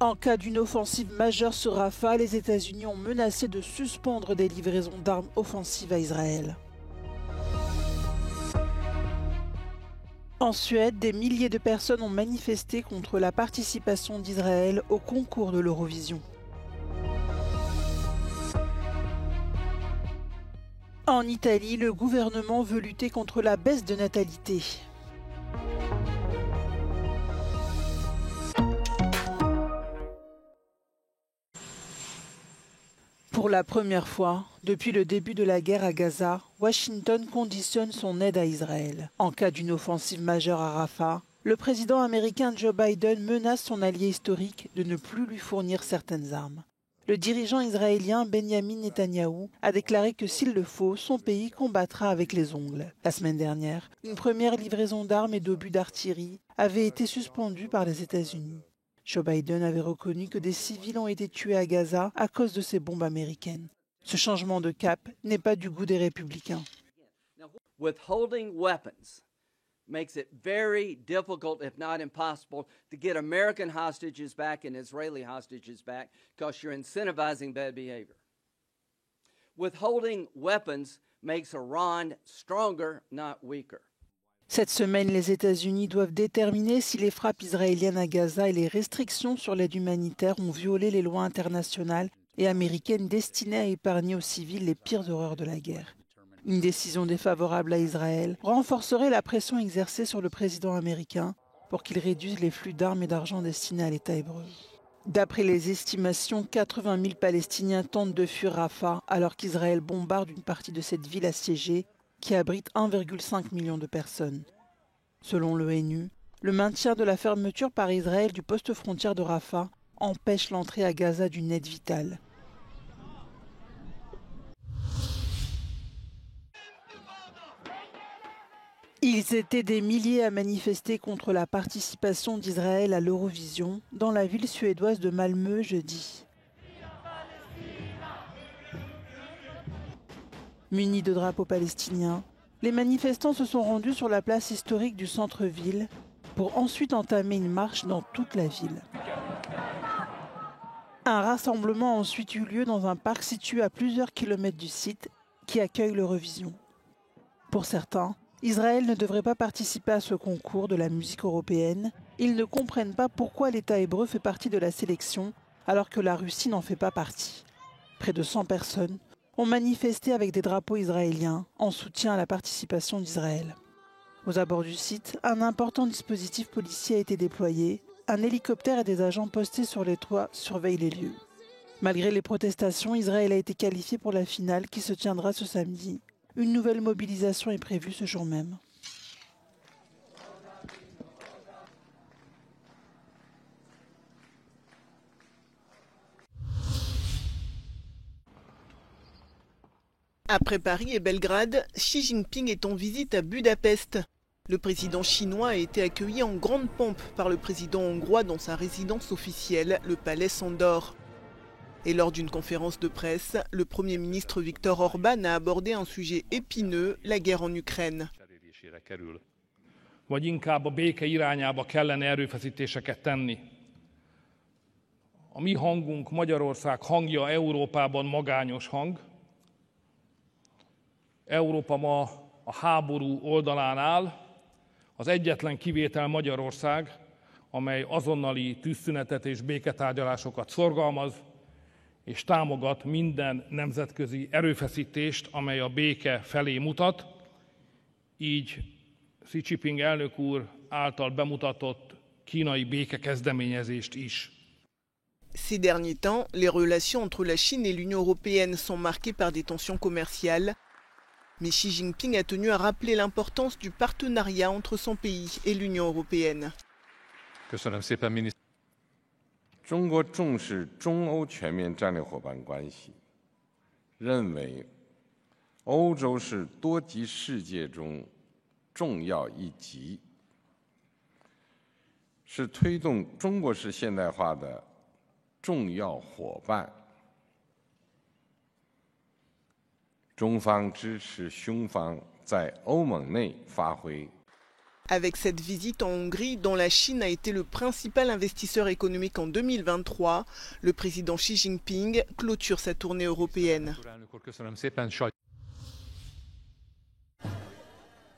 En cas d'une offensive majeure sur Rafah, les États-Unis ont menacé de suspendre des livraisons d'armes offensives à Israël. En Suède, des milliers de personnes ont manifesté contre la participation d'Israël au concours de l'Eurovision. En Italie, le gouvernement veut lutter contre la baisse de natalité. Pour la première fois, depuis le début de la guerre à Gaza, Washington conditionne son aide à Israël. En cas d'une offensive majeure à Rafah, le président américain Joe Biden menace son allié historique de ne plus lui fournir certaines armes. Le dirigeant israélien Benjamin Netanyahou a déclaré que s'il le faut, son pays combattra avec les ongles. La semaine dernière, une première livraison d'armes et d'obus d'artillerie avait été suspendue par les États-Unis. Joe Biden avait reconnu que des civils ont été tués à Gaza à cause de ces bombes américaines. Ce changement de cap n'est pas du goût des républicains. Withholding weapons makes it very difficult, if not impossible, to get American hostages back and Israeli hostages back because you're incentivizing bad behavior. Withholding weapons makes Iran stronger, not weaker. Cette semaine, les États-Unis doivent déterminer si les frappes israéliennes à Gaza et les restrictions sur l'aide humanitaire ont violé les lois internationales et américaines destinées à épargner aux civils les pires horreurs de la guerre. Une décision défavorable à Israël renforcerait la pression exercée sur le président américain pour qu'il réduise les flux d'armes et d'argent destinés à l'État hébreu. D'après les estimations, 80 000 Palestiniens tentent de fuir Rafah alors qu'Israël bombarde une partie de cette ville assiégée qui abrite 1,5 million de personnes. Selon l'ONU, le maintien de la fermeture par Israël du poste frontière de Rafah empêche l'entrée à Gaza d'une aide vitale. Ils étaient des milliers à manifester contre la participation d'Israël à l'Eurovision dans la ville suédoise de Malmö jeudi. Munis de drapeaux palestiniens, les manifestants se sont rendus sur la place historique du centre-ville pour ensuite entamer une marche dans toute la ville. Un rassemblement a ensuite eu lieu dans un parc situé à plusieurs kilomètres du site qui accueille l'Eurovision. Pour certains, Israël ne devrait pas participer à ce concours de la musique européenne. Ils ne comprennent pas pourquoi l'État hébreu fait partie de la sélection alors que la Russie n'en fait pas partie. Près de 100 personnes ont manifesté avec des drapeaux israéliens en soutien à la participation d'Israël. Aux abords du site, un important dispositif policier a été déployé. Un hélicoptère et des agents postés sur les toits surveillent les lieux. Malgré les protestations, Israël a été qualifié pour la finale qui se tiendra ce samedi. Une nouvelle mobilisation est prévue ce jour même. Après Paris et Belgrade, Xi Jinping est en visite à Budapest. Le président chinois a été accueilli en grande pompe par le président hongrois dans sa résidence officielle, le palais Sándor. Et lors d'une conférence de presse, le Premier ministre Viktor Orbán a abordé un sujet épineux, la guerre en Ukraine. Vagy inkább a béke irányába kellene erőfeszítéseket tenni. A mi hangunk, Magyarország hangja Európában magányos hang. Európa ma a háború oldalán áll, az egyetlen kivétel Magyarország, amely azonnali tűzszünetet és béketárgyalásokat szorgalmaz, és támogat minden nemzetközi erőfeszítést, amely a béke felé mutat, így Xi Jinping elnök úr által bemutatott kínai békekezdeményezést is. Ces derniers temps, les relations entre la Chine et l'Union européenne sont marquées par des tensions commerciales. Mais Xi Jinping a tenu à rappeler l'importance du partenariat entre son pays et l'Union européenne. 中国重视中欧全面战略伙伴关系，认为欧洲是多极世界中重要一极，是推动中国式现代化的重要伙伴。中方支持匈方在欧盟内发挥 Avec cette visite en Hongrie, dont la Chine a été le principal investisseur économique en 2023, le président Xi Jinping clôture sa tournée européenne.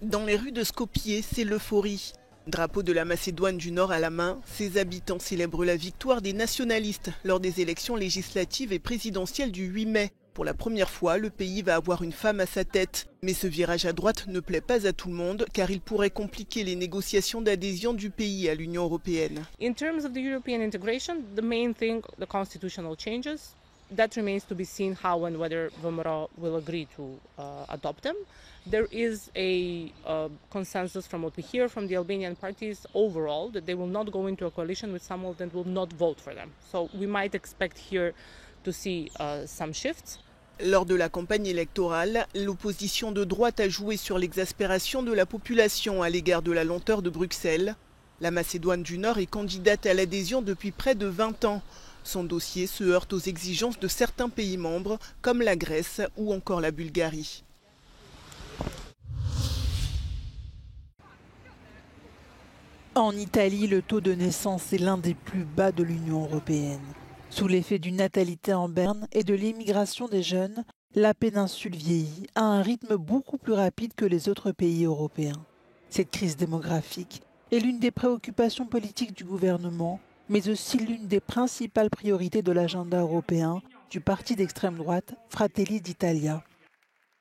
Dans les rues de Skopje, c'est l'euphorie. Drapeau de la Macédoine du Nord à la main, ses habitants célèbrent la victoire des nationalistes lors des élections législatives et présidentielles du 8 mai. Pour la première fois, le pays va avoir une femme à sa tête. Mais ce virage à droite ne plaît pas à tout le monde car il pourrait compliquer les négociations d'adhésion du pays à l'Union européenne. In terms of the European integration, the main thing, the constitutional changes, that remains to be seen how and whether VMRO will agree to adopt them. There is a consensus from what we hear from the Albanian parties overall that they will not go into a coalition with someone that will not vote for them. So we might expect here to see some shifts. Lors de la campagne électorale, l'opposition de droite a joué sur l'exaspération de la population à l'égard de la lenteur de Bruxelles. La Macédoine du Nord est candidate à l'adhésion depuis près de 20 ans. Son dossier se heurte aux exigences de certains pays membres, comme la Grèce ou encore la Bulgarie. En Italie, le taux de naissance est l'un des plus bas de l'Union européenne. Sous l'effet d'une natalité en berne et de l'immigration des jeunes, la péninsule vieillit à un rythme beaucoup plus rapide que les autres pays européens. Cette crise démographique est l'une des préoccupations politiques du gouvernement, mais aussi l'une des principales priorités de l'agenda européen du parti d'extrême droite Fratelli d'Italia.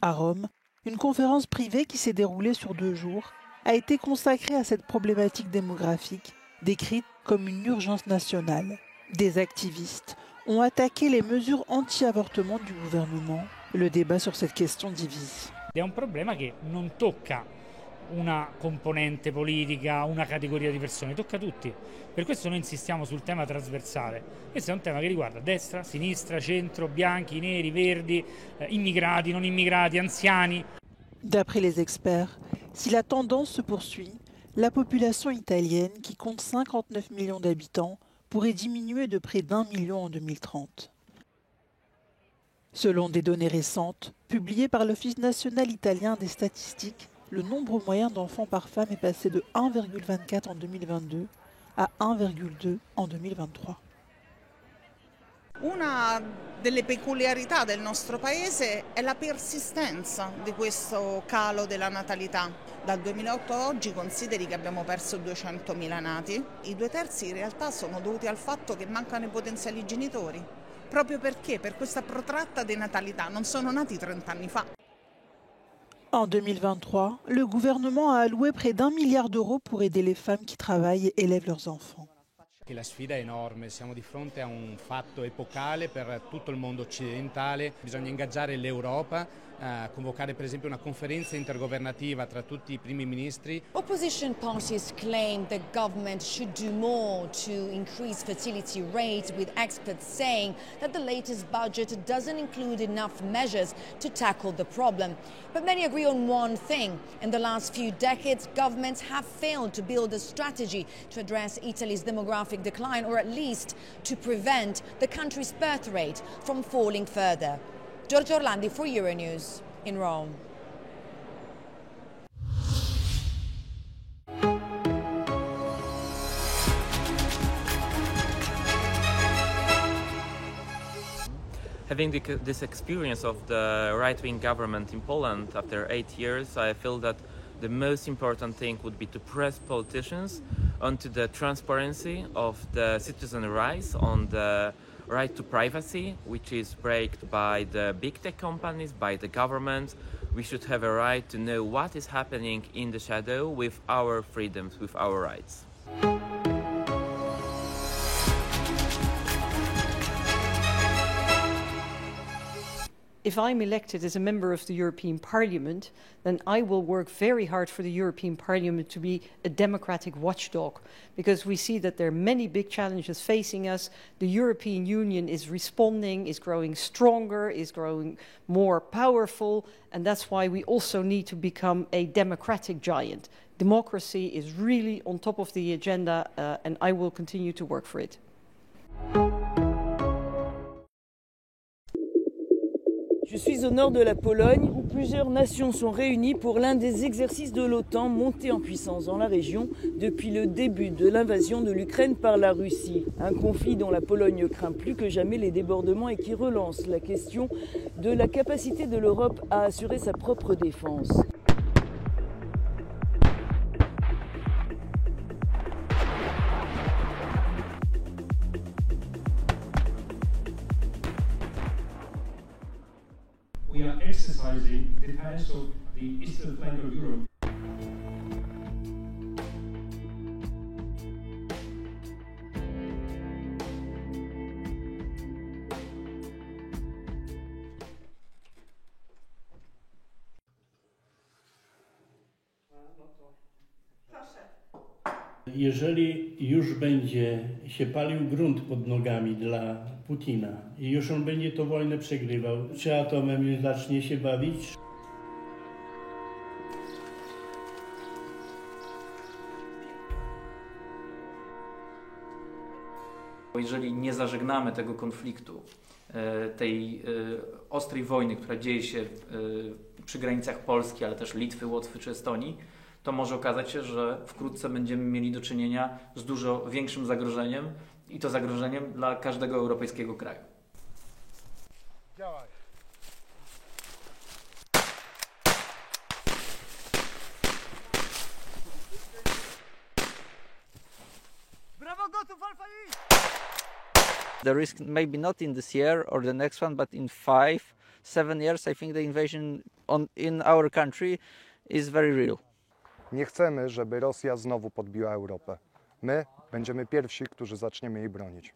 À Rome, une conférence privée qui s'est déroulée sur 2 jours a été consacrée à cette problématique démographique, décrite comme une urgence nationale. Des activistes ont attaqué les mesures anti-avortement du gouvernement. Le débat sur cette question divise. È un problema che non tocca una componente politica, una categoria di persone, tocca tutti. Per questo noi insistiamo sul tema trasversale. Questo è un tema che riguarda destra, sinistra, centro, bianchi, neri, verdi, immigrati, non immigrati, anziani. D'après les experts, si la tendance se poursuit, la population italienne, qui compte 59 millions d'habitants, pourrait diminuer de près d'1 million en 2030. Selon des données récentes, publiées par l'Office national italien des statistiques, le nombre moyen d'enfants par femme est passé de 1,24 en 2022 à 1,2 en 2023. Una delle peculiarità del nostro paese è la persistenza di questo calo della natalità. Dal 2008 a oggi consideri che abbiamo perso 200.000 nati. I 2/3 in realtà sono dovuti al fatto che mancano i potenziali genitori, proprio perché per questa protratta denatalità non sono nati 30 anni fa. En 2023, le gouvernement a alloué près d'1 milliard d'euros pour aider les femmes qui travaillent et élèvent leurs enfants. La sfida è enorme, siamo di fronte a un fatto epocale per tutto il mondo occidentale, bisogna ingaggiare l'Europa, convocare per esempio una conferenza intergovernativa tra tutti i primi ministri. Opposition parties claim the government should do more to increase fertility rates, with experts saying that the latest budget doesn't include enough measures to tackle the problem. But many agree on one thing. In the last few decades, governments have failed to build a strategy to address Italy's demographic decline, or at least to prevent the country's birth rate from falling further. Giorgio Orlandi for Euronews in Rome. Having this experience of the right-wing government in Poland after 8 years, I feel that the most important thing would be to press politicians onto the transparency of the citizen rights, on the right to privacy, which is breached by the big tech companies, by the government. We should have a right to know what is happening in the shadow with our freedoms, with our rights. If I'm elected as a member of the European Parliament, then I will work very hard for the European Parliament to be a democratic watchdog, because we see that there are many big challenges facing us. The European Union is responding, is growing stronger, is growing more powerful, and that's why we also need to become a democratic giant. Democracy is really on top of the agenda, and I will continue to work for it. Je suis au nord de la Pologne où plusieurs nations sont réunies pour l'un des exercices de l'OTAN monté en puissance dans la région depuis le début de l'invasion de l'Ukraine par la Russie. Un conflit dont la Pologne craint plus que jamais les débordements et qui relance la question de la capacité de l'Europe à assurer sa propre défense. We are exercising the defense of the eastern flank of Europe. Jeżeli już będzie się palił grunt pod nogami dla Putina i już on będzie tę wojnę przegrywał, czy atomem już zacznie się bawić? Jeżeli nie zażegnamy tego konfliktu, tej ostrej wojny, która dzieje się przy granicach Polski, ale też Litwy, Łotwy czy Estonii, to może okazać się, że wkrótce będziemy mieli do czynienia z dużo większym zagrożeniem i to zagrożeniem dla każdego europejskiego kraju. Działaj. Brawo, gotów, Alfa I! The risk maybe not in this year or the next one, but in 5-7 years, I think the invasion in our country is very real. Nie chcemy, żeby Rosja znowu podbiła Europę. My będziemy pierwsi, którzy zaczniemy jej bronić.